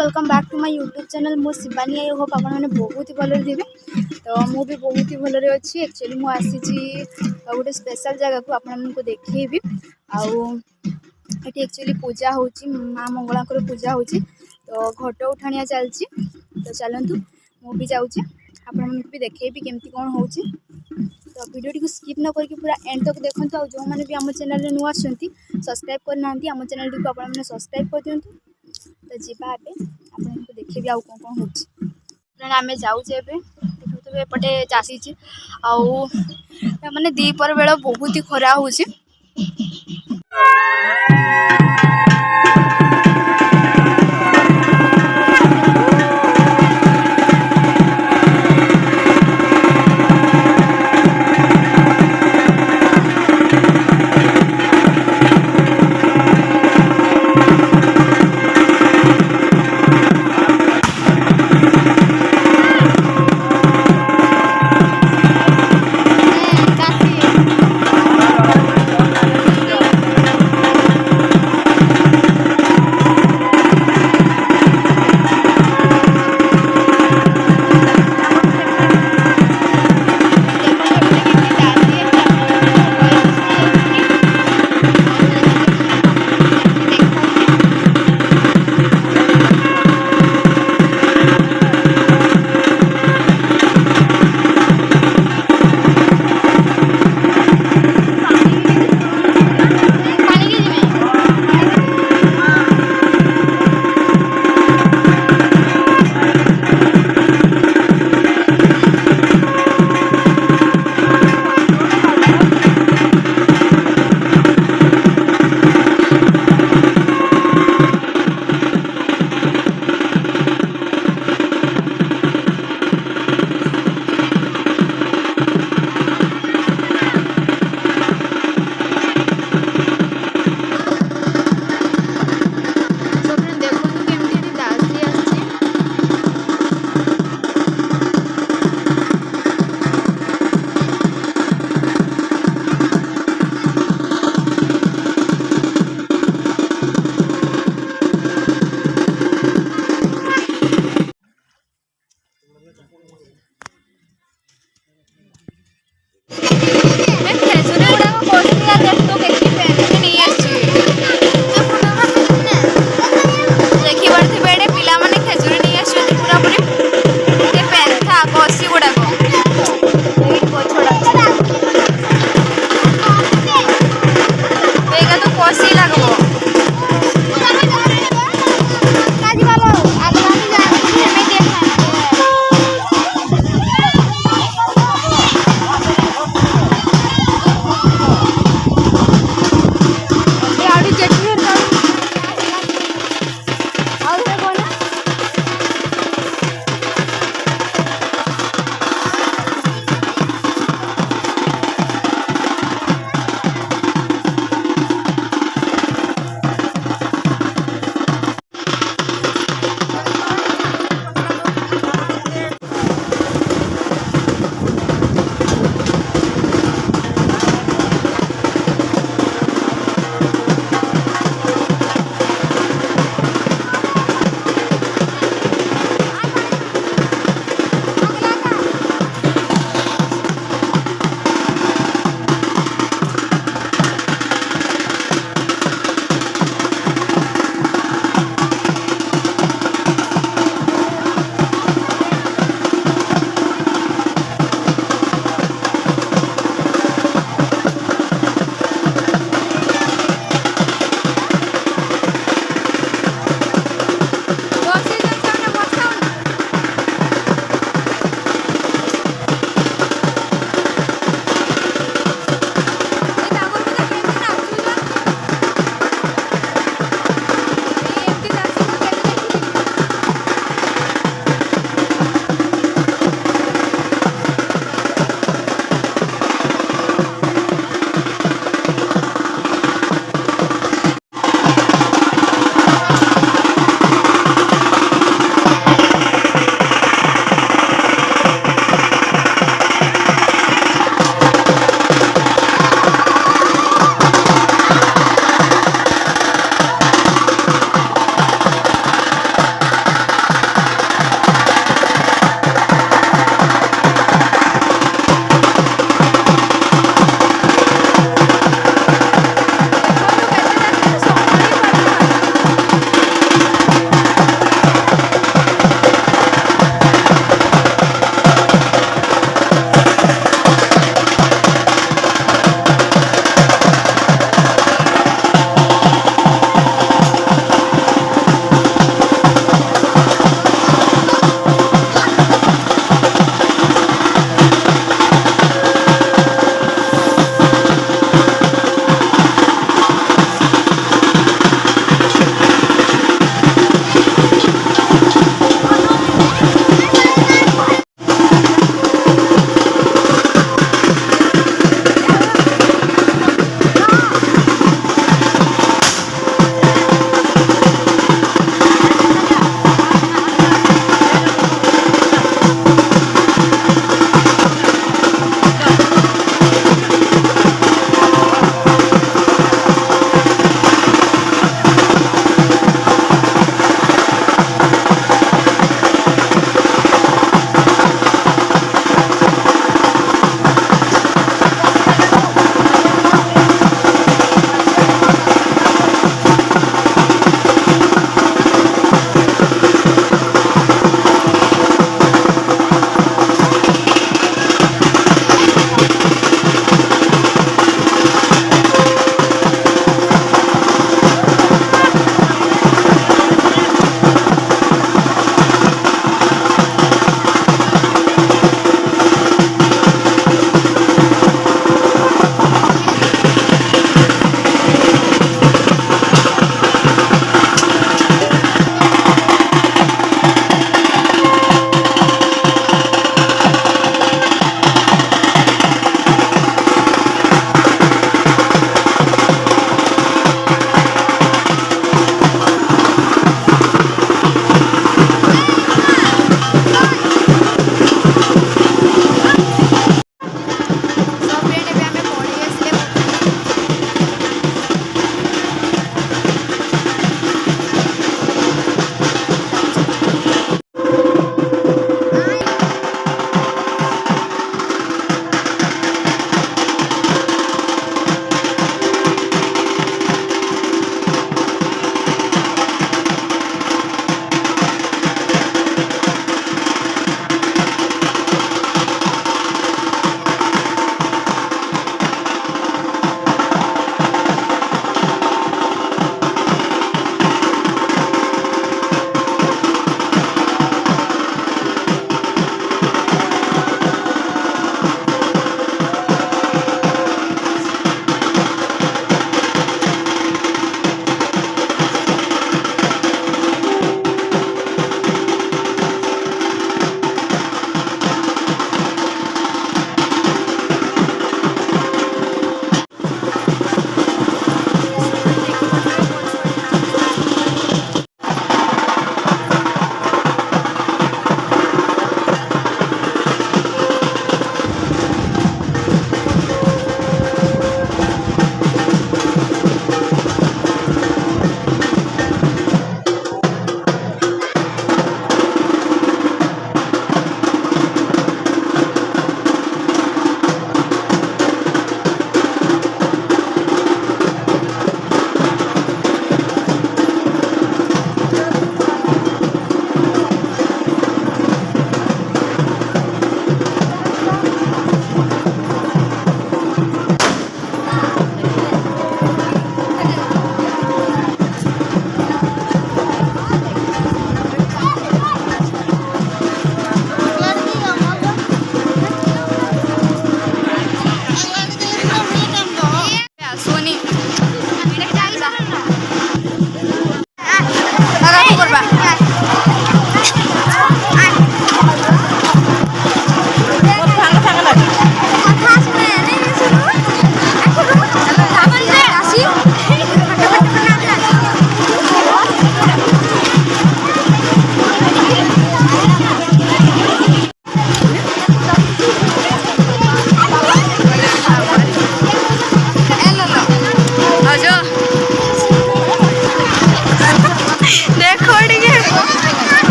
Welcome back to my YouTube channel मु Shivani. I hope आप बहुत ही भल थे। तो मु भी बहुत ही भल अच्छी। एक्चुअली मु आसी गोटे स्पेशल जगह को आपको देखी आठी एक्चुअली पूजा हो माँ मंगला पूजा हो तो घट उठाणिया चलती। तो चलतु मु भी जाऊँगी आपन भी देखेबी केमती कौन हो। तो वीडियो टी स्किप न करके पूरा एंड तक देखो। जो मैंने भी आम चैनल नुआ आसछंती सब्सक्राइब करना आम चैनल टी आपने सब्सक्राइब कर दिंतु। तो जीवा आपको देखेबी आउ कौन कौन हो। आम जाऊे एपटे चासी माने दीपर बेला बहुत ही खरा हो।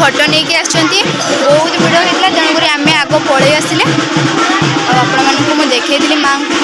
ଫଟୋ ନେଇକି ଆସିଛନ୍ତି। ବହୁତ ଭିଡ଼ ହେଇଥିଲା, ତେଣୁକରି ଆମେ ଆଗ ପଳେଇ ଆସିଲେ। ଆଉ ଆପଣମାନଙ୍କୁ ମୁଁ ଦେଖେଇଥିଲି ମାଙ୍କୁ।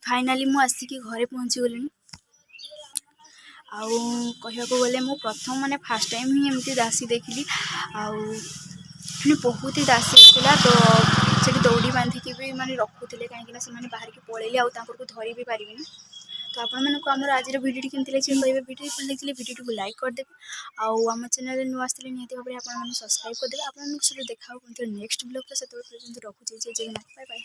फाइनाली मु आसिकी घरे पहुँची गलिनी। आउ कहवाक गले मु प्रथम माने फास्ट टाइम ही एमती दासी देखली। आउ माने बहुत ही दासी था। तो से दौड़ी बांधिकी भी माने रखुले कहीं से बाहर की पलैले आउ धरी भी पारे। तो आपण मानक आमर आज भिडियो केमती लगे कहते भिडियो भल लगे भिडियो को लाइक करदे। आम चैनल नुआ आसते निहती भाव में आप सब्सक्राइब करदे। आप देखा नेक्स्ट ब्लॉग तो से रखुचे जय जगन्नाथ बाय बाय।